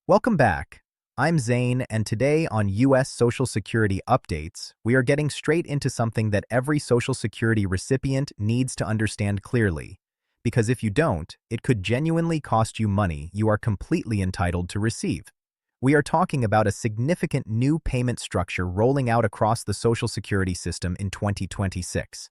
Welcome back. I'm Zayne, and today on U.S. Social Security Updates, we are getting straight into something that every Social Security recipient needs to understand clearly. Because if you don't, it could genuinely cost you money you are completely entitled to receive. We are talking about a significant new payment structure rolling out across the Social Security system in 2026.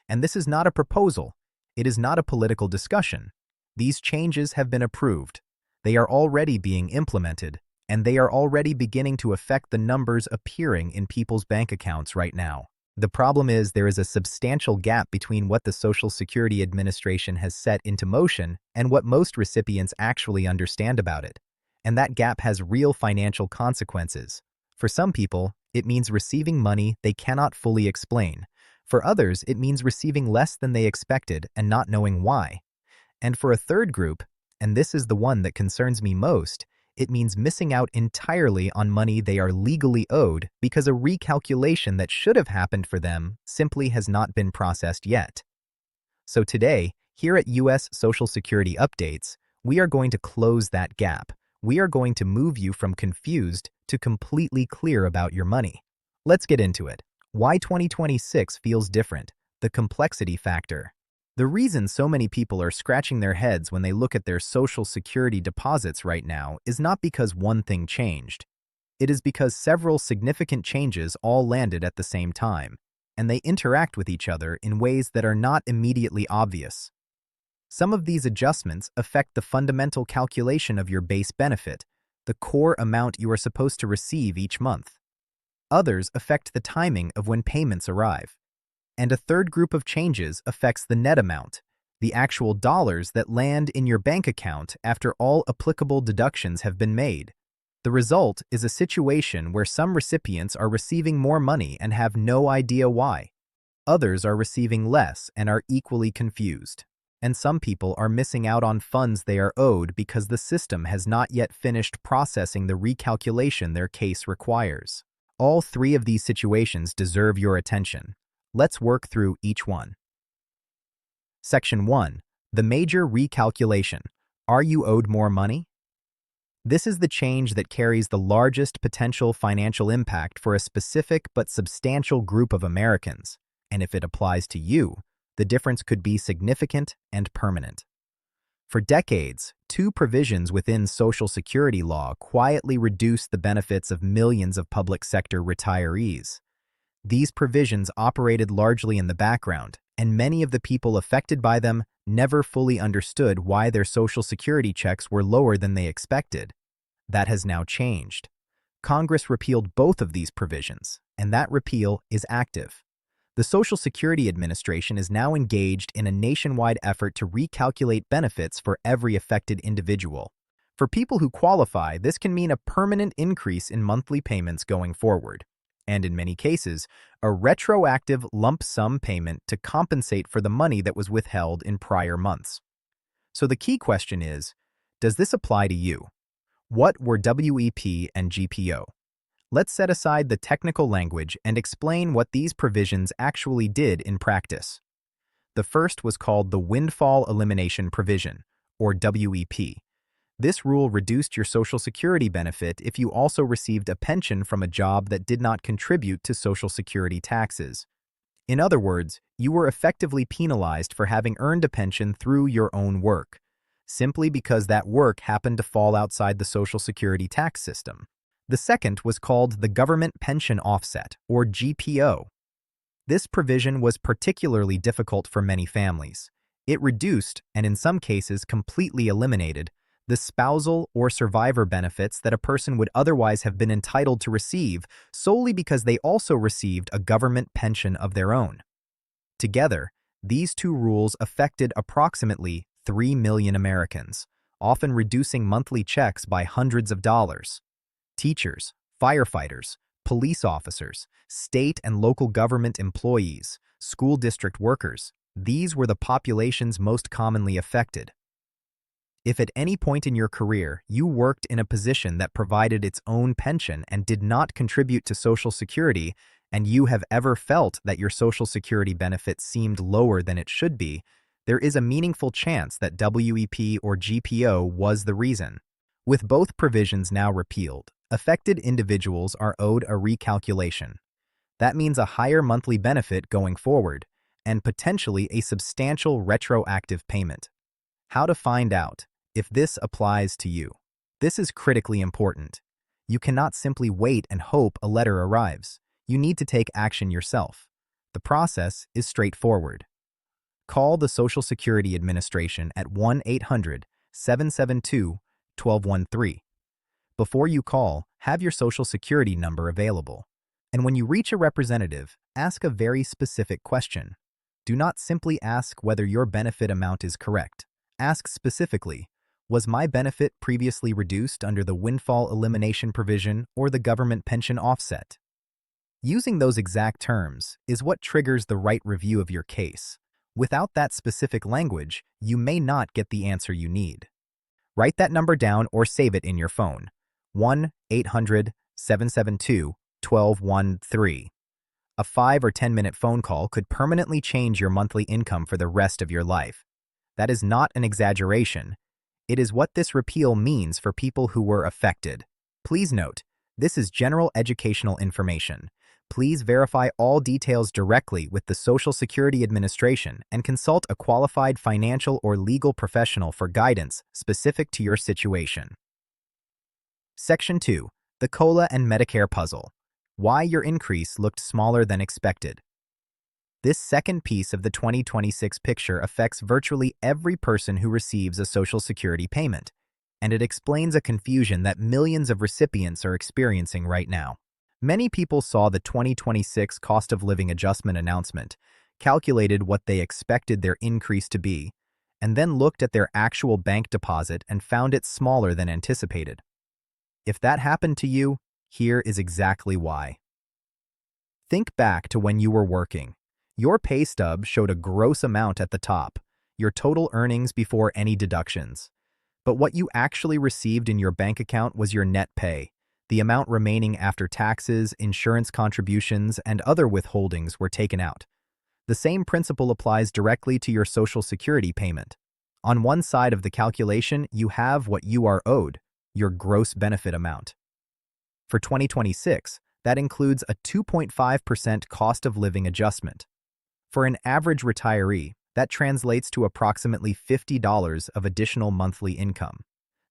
And this is not a proposal. It is not a political discussion. These changes have been approved. They are already being implemented, and they are already beginning to affect the numbers appearing in people's bank accounts right now. The problem is there is a substantial gap between what the Social Security Administration has set into motion and what most recipients actually understand about it. And that gap has real financial consequences. For some people, it means receiving money they cannot fully explain. For others, it means receiving less than they expected and not knowing why. And for a third group, and this is the one that concerns me most, it means missing out entirely on money they are legally owed because a recalculation that should have happened for them simply has not been processed yet. So today, here at U.S. Social Security Updates, we are going to close that gap. We are going to move you from confused to completely clear about your money. Let's get into it. Why 2026 feels different, the complexity factor. The reason so many people are scratching their heads when they look at their Social Security deposits right now is not because one thing changed. It is because several significant changes all landed at the same time, and they interact with each other in ways that are not immediately obvious. Some of these adjustments affect the fundamental calculation of your base benefit, the core amount you are supposed to receive each month. Others affect the timing of when payments arrive. And a third group of changes affects the net amount, the actual dollars that land in your bank account after all applicable deductions have been made. The result is a situation where some recipients are receiving more money and have no idea why. Others are receiving less and are equally confused. And some people are missing out on funds they are owed because the system has not yet finished processing the recalculation their case requires. All three of these situations deserve your attention. Let's work through each one. Section 1. The major recalculation. Are you owed more money? This is the change that carries the largest potential financial impact for a specific but substantial group of Americans, and if it applies to you, the difference could be significant and permanent. For decades, two provisions within Social Security law quietly reduced the benefits of millions of public sector retirees. These provisions operated largely in the background, and many of the people affected by them never fully understood why their Social Security checks were lower than they expected. That has now changed. Congress repealed both of these provisions, and that repeal is active. The Social Security Administration is now engaged in a nationwide effort to recalculate benefits for every affected individual. For people who qualify, this can mean a permanent increase in monthly payments going forward, and in many cases, a retroactive lump sum payment to compensate for the money that was withheld in prior months. So the key question is, does this apply to you? What were WEP and GPO? Let's set aside the technical language and explain what these provisions actually did in practice. The first was called the Windfall Elimination Provision, or WEP. This rule reduced your Social Security benefit if you also received a pension from a job that did not contribute to Social Security taxes. In other words, you were effectively penalized for having earned a pension through your own work, simply because that work happened to fall outside the Social Security tax system. The second was called the Government Pension Offset, or GPO. This provision was particularly difficult for many families. It reduced, and in some cases completely eliminated, the spousal or survivor benefits that a person would otherwise have been entitled to receive solely because they also received a government pension of their own. Together, these two rules affected approximately 3 million Americans, often reducing monthly checks by hundreds of dollars. Teachers, firefighters, police officers, state and local government employees, school district workers, these were the populations most commonly affected. If at any point in your career you worked in a position that provided its own pension and did not contribute to Social Security, and you have ever felt that your Social Security benefit seemed lower than it should be, there is a meaningful chance that WEP or GPO was the reason. With both provisions now repealed, affected individuals are owed a recalculation. That means a higher monthly benefit going forward, and potentially a substantial retroactive payment. How to find out if this applies to you? This is critically important. You cannot simply wait and hope a letter arrives. You need to take action yourself. The process is straightforward. Call the Social Security Administration at 1-800-772-1213. Before you call, have your Social Security number available. And when you reach a representative, ask a very specific question. Do not simply ask whether your benefit amount is correct. Ask specifically, was my benefit previously reduced under the windfall elimination provision or the government pension offset? Using those exact terms is what triggers the right review of your case. Without that specific language, you may not get the answer you need. Write that number down or save it in your phone. 1-800-772-1213. A 5 or 10-minute phone call could permanently change your monthly income for the rest of your life. That is not an exaggeration. It is what this repeal means for people who were affected. Please note, this is general educational information. Please verify all details directly with the Social Security Administration and consult a qualified financial or legal professional for guidance specific to your situation. Section 2. The COLA and Medicare Puzzle. Why your increase looked smaller than expected. This second piece of the 2026 picture affects virtually every person who receives a Social Security payment, and it explains a confusion that millions of recipients are experiencing right now. Many people saw the 2026 cost of living adjustment announcement, calculated what they expected their increase to be, and then looked at their actual bank deposit and found it smaller than anticipated. If that happened to you, here is exactly why. Think back to when you were working. Your pay stub showed a gross amount at the top, your total earnings before any deductions. But what you actually received in your bank account was your net pay. The amount remaining after taxes, insurance contributions, and other withholdings were taken out. The same principle applies directly to your Social Security payment. On one side of the calculation, you have what you are owed, your gross benefit amount. For 2026, that includes a 2.5% cost of living adjustment. For an average retiree, that translates to approximately $50 of additional monthly income.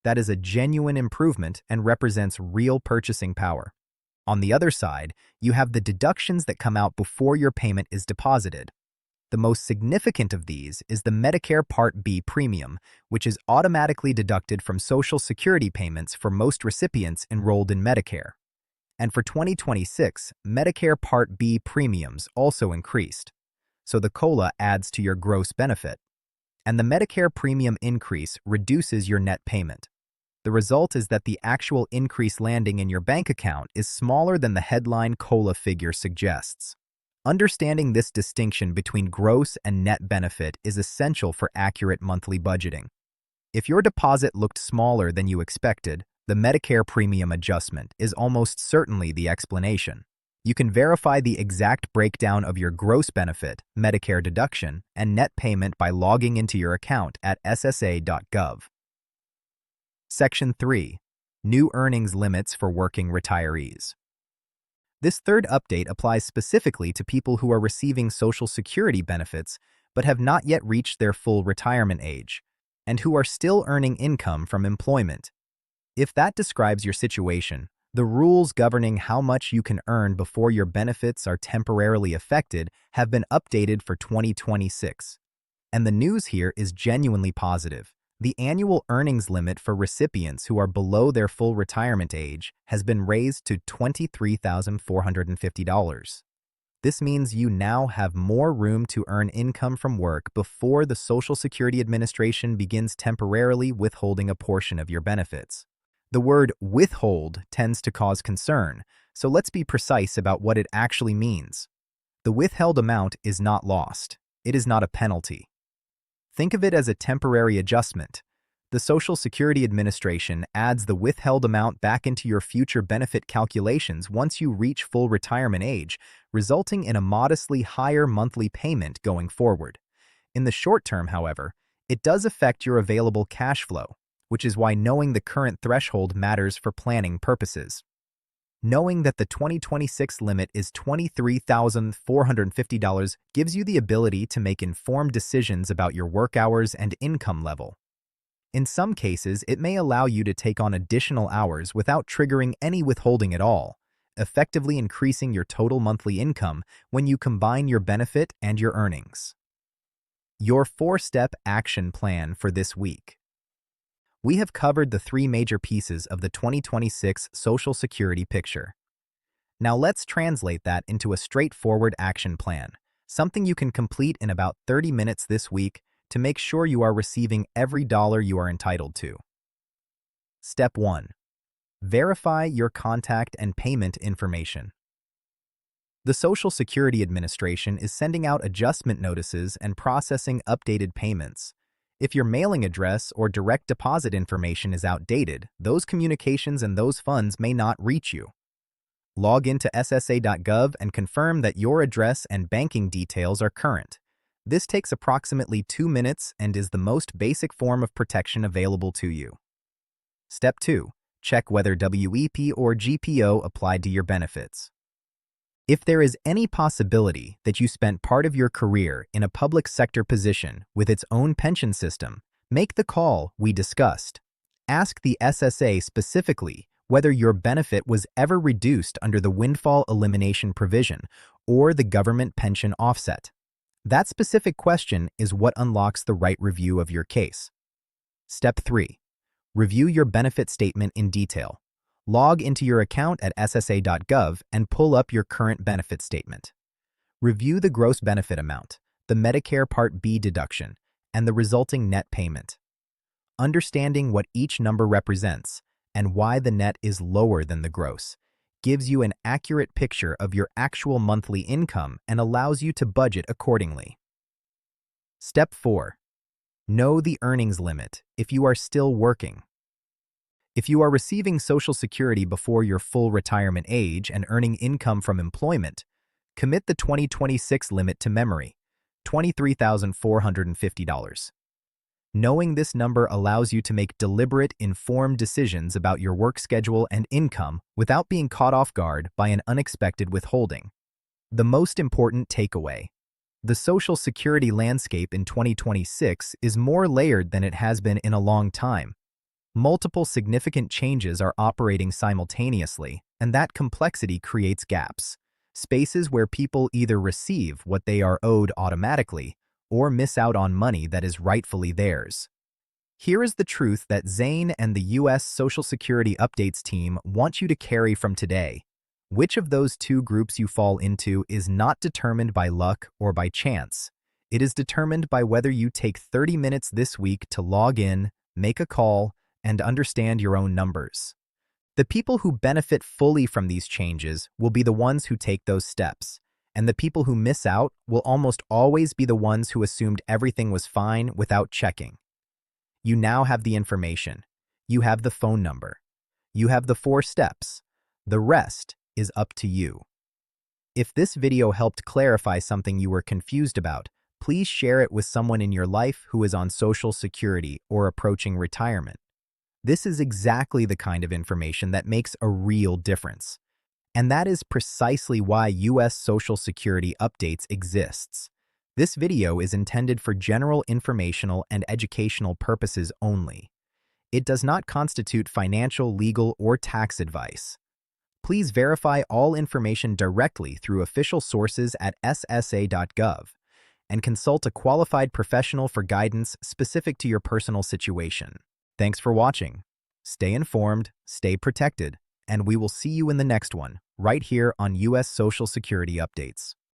That is a genuine improvement and represents real purchasing power. On the other side, you have the deductions that come out before your payment is deposited. The most significant of these is the Medicare Part B premium, which is automatically deducted from Social Security payments for most recipients enrolled in Medicare. And for 2026, Medicare Part B premiums also increased. So the COLA adds to your gross benefit. And the Medicare premium increase reduces your net payment. The result is that the actual increase landing in your bank account is smaller than the headline COLA figure suggests. Understanding this distinction between gross and net benefit is essential for accurate monthly budgeting. If your deposit looked smaller than you expected, the Medicare premium adjustment is almost certainly the explanation. You can verify the exact breakdown of your gross benefit, Medicare deduction, and net payment by logging into your account at ssa.gov. Section 3. New earnings limits for working retirees. This third update applies specifically to people who are receiving Social Security benefits but have not yet reached their full retirement age, and who are still earning income from employment. If that describes your situation, the rules governing how much you can earn before your benefits are temporarily affected have been updated for 2026. And the news here is genuinely positive. The annual earnings limit for recipients who are below their full retirement age has been raised to $23,450. This means you now have more room to earn income from work before the Social Security Administration begins temporarily withholding a portion of your benefits. The word withhold tends to cause concern, so let's be precise about what it actually means. The withheld amount is not lost. It is not a penalty. Think of it as a temporary adjustment. The Social Security Administration adds the withheld amount back into your future benefit calculations once you reach full retirement age, resulting in a modestly higher monthly payment going forward. In the short term, however, it does affect your available cash flow. which is why knowing the current threshold matters for planning purposes. Knowing that the 2026 limit is $23,450 gives you the ability to make informed decisions about your work hours and income level. In some cases, it may allow you to take on additional hours without triggering any withholding at all, effectively increasing your total monthly income when you combine your benefit and your earnings. Your 4-step action plan for this week. We have covered the 3 major pieces of the 2026 Social Security picture. Now let's translate that into a straightforward action plan, something you can complete in about 30 minutes this week to make sure you are receiving every dollar you are entitled to. Step 1. Verify your contact and payment information. The Social Security Administration is sending out adjustment notices and processing updated payments. If your mailing address or direct deposit information is outdated, those communications and those funds may not reach you. Log into ssa.gov and confirm that your address and banking details are current. This takes approximately 2 minutes and is the most basic form of protection available to you. Step 2. Check whether WEP or GPO applied to your benefits. If there is any possibility that you spent part of your career in a public sector position with its own pension system, make the call we discussed. Ask the SSA specifically whether your benefit was ever reduced under the windfall elimination provision or the government pension offset. That specific question is what unlocks the right review of your case. Step 3. Review your benefit statement in detail. Log into your account at ssa.gov and pull up your current benefit statement. Review the gross benefit amount, the Medicare Part B deduction, and the resulting net payment. Understanding what each number represents and why the net is lower than the gross gives you an accurate picture of your actual monthly income and allows you to budget accordingly. Step 4. Know the earnings limit if you are still working. If you are receiving Social Security before your full retirement age and earning income from employment, commit the 2026 limit to memory, $23,450. Knowing this number allows you to make deliberate, informed decisions about your work schedule and income without being caught off guard by an unexpected withholding. The most important takeaway: the Social Security landscape in 2026 is more layered than it has been in a long time. Multiple significant changes are operating simultaneously, and that complexity creates gaps, spaces where people either receive what they are owed automatically or miss out on money that is rightfully theirs. Here is the truth that Zayne and the U.S. Social Security Updates team want you to carry from today. Which of those 2 groups you fall into is not determined by luck or by chance. It is determined by whether you take 30 minutes this week to log in, make a call, and understand your own numbers. The people who benefit fully from these changes will be the ones who take those steps, and the people who miss out will almost always be the ones who assumed everything was fine without checking. You now have the information. You have the phone number. You have the 4 steps. The rest is up to you. If this video helped clarify something you were confused about, please share it with someone in your life who is on Social Security or approaching retirement. This is exactly the kind of information that makes a real difference. And that is precisely why U.S. Social Security Updates exists. This video is intended for general informational and educational purposes only. It does not constitute financial, legal, or tax advice. Please verify all information directly through official sources at ssa.gov and consult a qualified professional for guidance specific to your personal situation. Thanks for watching. Stay informed, stay protected, and we will see you in the next one, right here on U.S. Social Security Updates.